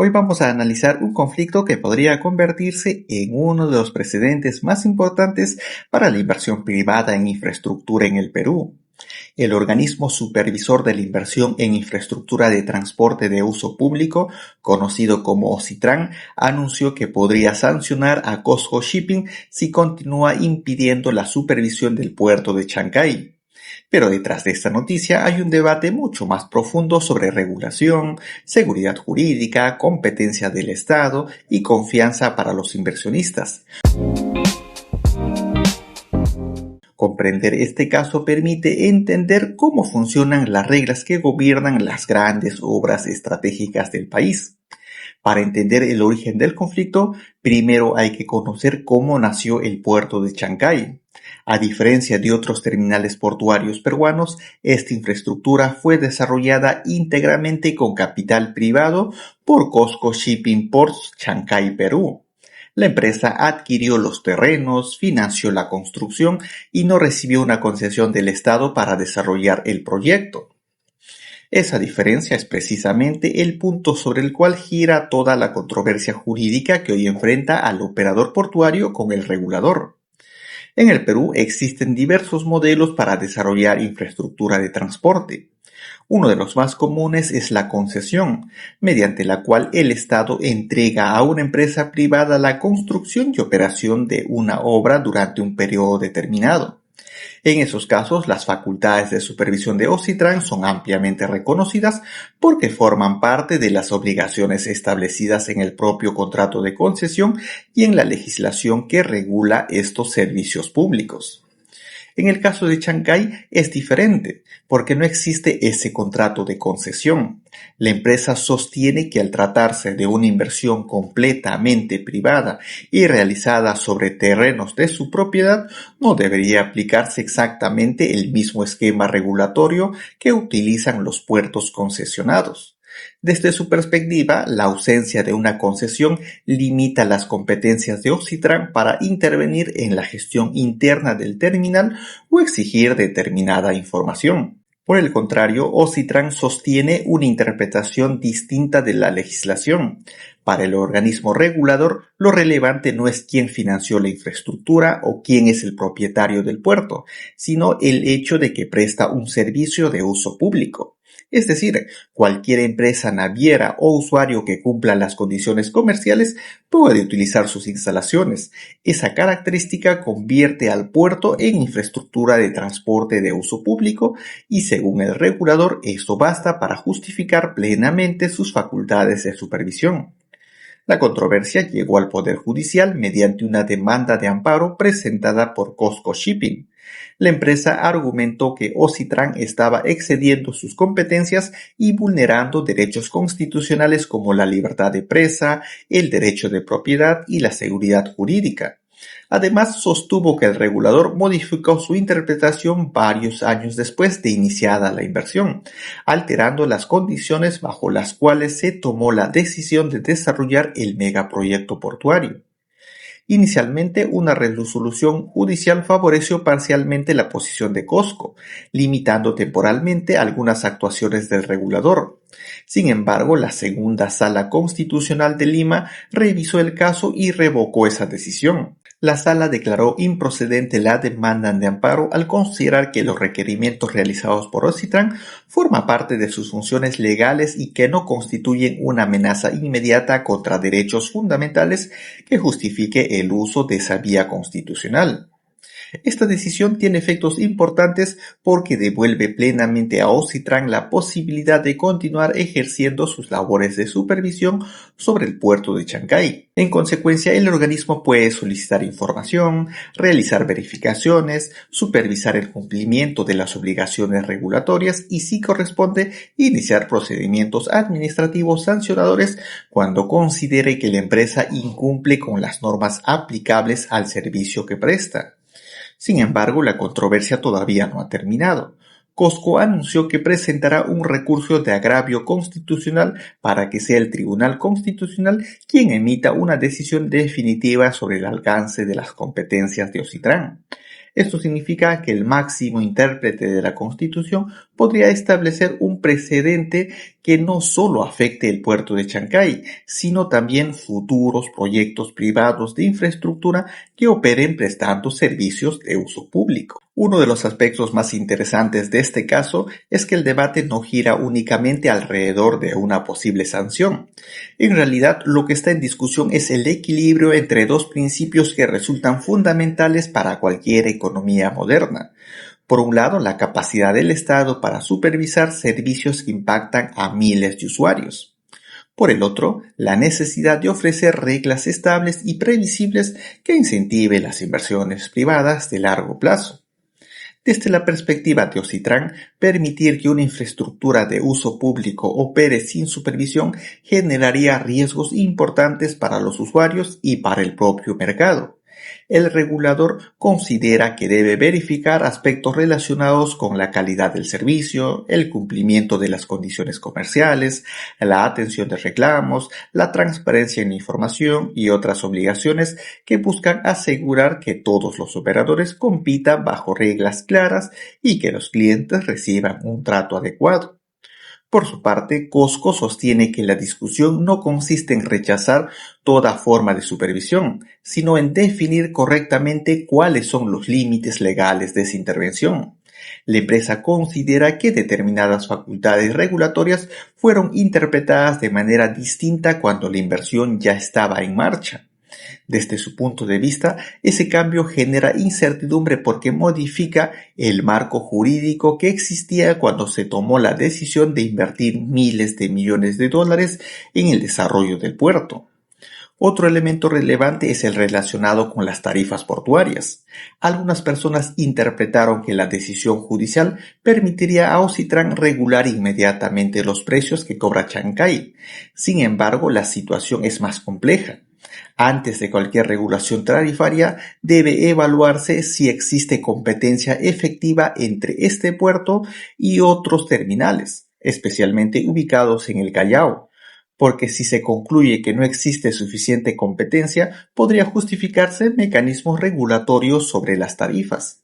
Hoy vamos a analizar un conflicto que podría convertirse en uno de los precedentes más importantes para la inversión privada en infraestructura en el Perú. El organismo supervisor de la inversión en infraestructura de transporte de uso público, conocido como OCITRAN, anunció que podría sancionar a COSCO Shipping si continúa impidiendo la supervisión del puerto de Chancay. Pero detrás de esta noticia hay un debate mucho más profundo sobre regulación, seguridad jurídica, competencia del Estado y confianza para los inversionistas. Comprender este caso permite entender cómo funcionan las reglas que gobiernan las grandes obras estratégicas del país. Para entender el origen del conflicto, primero hay que conocer cómo nació el puerto de Chancay. A diferencia de otros terminales portuarios peruanos, esta infraestructura fue desarrollada íntegramente con capital privado por COSCO Shipping Ports Chancay, Perú. La empresa adquirió los terrenos, financió la construcción y no recibió una concesión del Estado para desarrollar el proyecto. Esa diferencia es precisamente el punto sobre el cual gira toda la controversia jurídica que hoy enfrenta al operador portuario con el regulador. En el Perú existen diversos modelos para desarrollar infraestructura de transporte. Uno de los más comunes es la concesión, mediante la cual el Estado entrega a una empresa privada la construcción y operación de una obra durante un periodo determinado. En esos casos, las facultades de supervisión de OCITRAN son ampliamente reconocidas porque forman parte de las obligaciones establecidas en el propio contrato de concesión y en la legislación que regula estos servicios públicos. En el caso de Chancay es diferente, porque no existe ese contrato de concesión. La empresa sostiene que al tratarse de una inversión completamente privada y realizada sobre terrenos de su propiedad, no debería aplicarse exactamente el mismo esquema regulatorio que utilizan los puertos concesionados. Desde su perspectiva, la ausencia de una concesión limita las competencias de OCITRAN para intervenir en la gestión interna del terminal o exigir determinada información. Por el contrario, OCITRAN sostiene una interpretación distinta de la legislación. Para el organismo regulador, lo relevante no es quién financió la infraestructura o quién es el propietario del puerto, sino el hecho de que presta un servicio de uso público. Es decir, cualquier empresa naviera o usuario que cumpla las condiciones comerciales puede utilizar sus instalaciones. Esa característica convierte al puerto en infraestructura de transporte de uso público y, según el regulador, esto basta para justificar plenamente sus facultades de supervisión. La controversia llegó al Poder Judicial mediante una demanda de amparo presentada por COSCO Shipping. La empresa argumentó que OCITRAN estaba excediendo sus competencias y vulnerando derechos constitucionales como la libertad de presa, el derecho de propiedad y la seguridad jurídica. Además, sostuvo que el regulador modificó su interpretación varios años después de iniciada la inversión, alterando las condiciones bajo las cuales se tomó la decisión de desarrollar el megaproyecto portuario. Inicialmente, una resolución judicial favoreció parcialmente la posición de COSCO, limitando temporalmente algunas actuaciones del regulador. Sin embargo, la Segunda Sala Constitucional de Lima revisó el caso y revocó esa decisión. La Sala declaró improcedente la demanda de amparo al considerar que los requerimientos realizados por OCITRAN forman parte de sus funciones legales y que no constituyen una amenaza inmediata contra derechos fundamentales que justifique el uso de esa vía constitucional. Esta decisión tiene efectos importantes porque devuelve plenamente a OCITRAN la posibilidad de continuar ejerciendo sus labores de supervisión sobre el puerto de Chancay. En consecuencia, el organismo puede solicitar información, realizar verificaciones, supervisar el cumplimiento de las obligaciones regulatorias y, si corresponde, iniciar procedimientos administrativos sancionadores cuando considere que la empresa incumple con las normas aplicables al servicio que presta. Sin embargo, la controversia todavía no ha terminado. COSCO anunció que presentará un recurso de agravio constitucional para que sea el Tribunal Constitucional quien emita una decisión definitiva sobre el alcance de las competencias de OCITRAN. Esto significa que el máximo intérprete de la Constitución podría establecer un precedente que no solo afecte el puerto de Chancay, sino también futuros proyectos privados de infraestructura que operen prestando servicios de uso público. Uno de los aspectos más interesantes de este caso es que el debate no gira únicamente alrededor de una posible sanción. En realidad, lo que está en discusión es el equilibrio entre dos principios que resultan fundamentales para cualquier economía moderna. Por un lado, la capacidad del Estado para supervisar servicios que impactan a miles de usuarios. Por el otro, la necesidad de ofrecer reglas estables y previsibles que incentiven las inversiones privadas de largo plazo. Desde la perspectiva de Ocitran, permitir que una infraestructura de uso público opere sin supervisión generaría riesgos importantes para los usuarios y para el propio mercado. El regulador considera que debe verificar aspectos relacionados con la calidad del servicio, el cumplimiento de las condiciones comerciales, la atención de reclamos, la transparencia en la información y otras obligaciones que buscan asegurar que todos los operadores compitan bajo reglas claras y que los clientes reciban un trato adecuado. Por su parte, Costco sostiene que la discusión no consiste en rechazar toda forma de supervisión, sino en definir correctamente cuáles son los límites legales de esa intervención. La empresa considera que determinadas facultades regulatorias fueron interpretadas de manera distinta cuando la inversión ya estaba en marcha. Desde su punto de vista, ese cambio genera incertidumbre porque modifica el marco jurídico que existía cuando se tomó la decisión de invertir miles de millones de dólares en el desarrollo del puerto. Otro elemento relevante es el relacionado con las tarifas portuarias. Algunas personas interpretaron que la decisión judicial permitiría a Ocitran regular inmediatamente los precios que cobra Chancay. Sin embargo, la situación es más compleja. Antes de cualquier regulación tarifaria, debe evaluarse si existe competencia efectiva entre este puerto y otros terminales, especialmente ubicados en el Callao, porque si se concluye que no existe suficiente competencia, podría justificarse mecanismos regulatorios sobre las tarifas.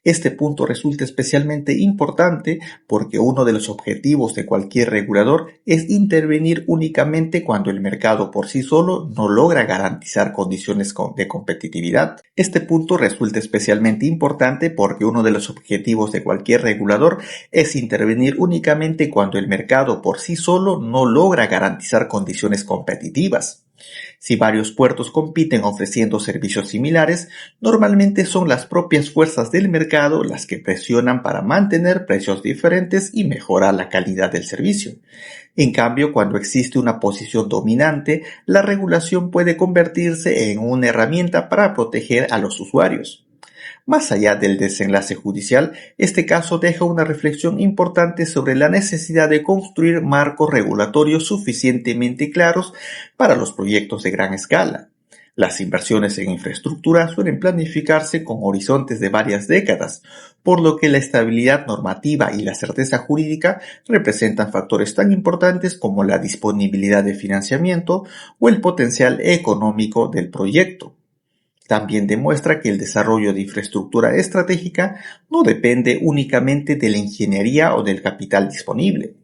Este punto resulta especialmente importante porque uno de los objetivos de cualquier regulador es intervenir únicamente cuando el mercado por sí solo no logra garantizar condiciones de competitividad. Este punto resulta especialmente importante porque uno de los objetivos de cualquier regulador es intervenir únicamente cuando el mercado por sí solo no logra garantizar condiciones competitivas. Si varios puertos compiten ofreciendo servicios similares, normalmente son las propias fuerzas del mercado las que presionan para mantener precios diferentes y mejorar la calidad del servicio. En cambio, cuando existe una posición dominante, la regulación puede convertirse en una herramienta para proteger a los usuarios. Más allá del desenlace judicial, este caso deja una reflexión importante sobre la necesidad de construir marcos regulatorios suficientemente claros para los proyectos de gran escala. Las inversiones en infraestructura suelen planificarse con horizontes de varias décadas, por lo que la estabilidad normativa y la certeza jurídica representan factores tan importantes como la disponibilidad de financiamiento o el potencial económico del proyecto. También demuestra que el desarrollo de infraestructura estratégica no depende únicamente de la ingeniería o del capital disponible.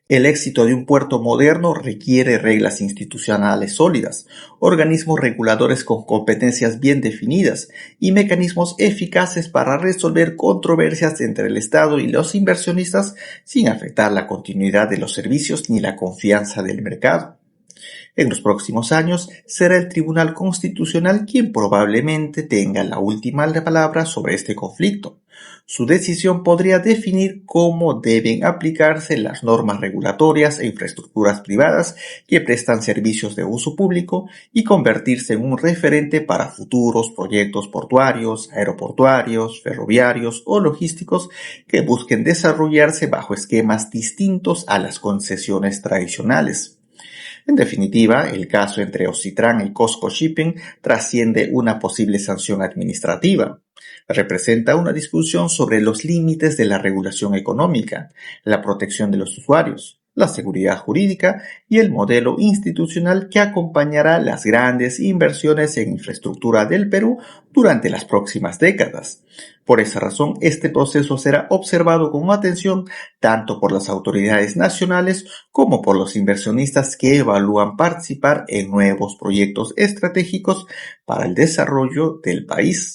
El éxito de un puerto moderno requiere reglas institucionales sólidas, organismos reguladores con competencias bien definidas y mecanismos eficaces para resolver controversias entre el Estado y los inversionistas sin afectar la continuidad de los servicios ni la confianza del mercado. En los próximos años será el Tribunal Constitucional quien probablemente tenga la última palabra sobre este conflicto. Su decisión podría definir cómo deben aplicarse las normas regulatorias e infraestructuras privadas que prestan servicios de uso público y convertirse en un referente para futuros proyectos portuarios, aeroportuarios, ferroviarios o logísticos que busquen desarrollarse bajo esquemas distintos a las concesiones tradicionales. En definitiva, el caso entre Ocitran y COSCO Shipping trasciende una posible sanción administrativa. Representa una discusión sobre los límites de la regulación económica, la protección de los usuarios, la seguridad jurídica y el modelo institucional que acompañará las grandes inversiones en infraestructura del Perú durante las próximas décadas. Por esa razón, este proceso será observado con atención tanto por las autoridades nacionales como por los inversionistas que evalúan participar en nuevos proyectos estratégicos para el desarrollo del país.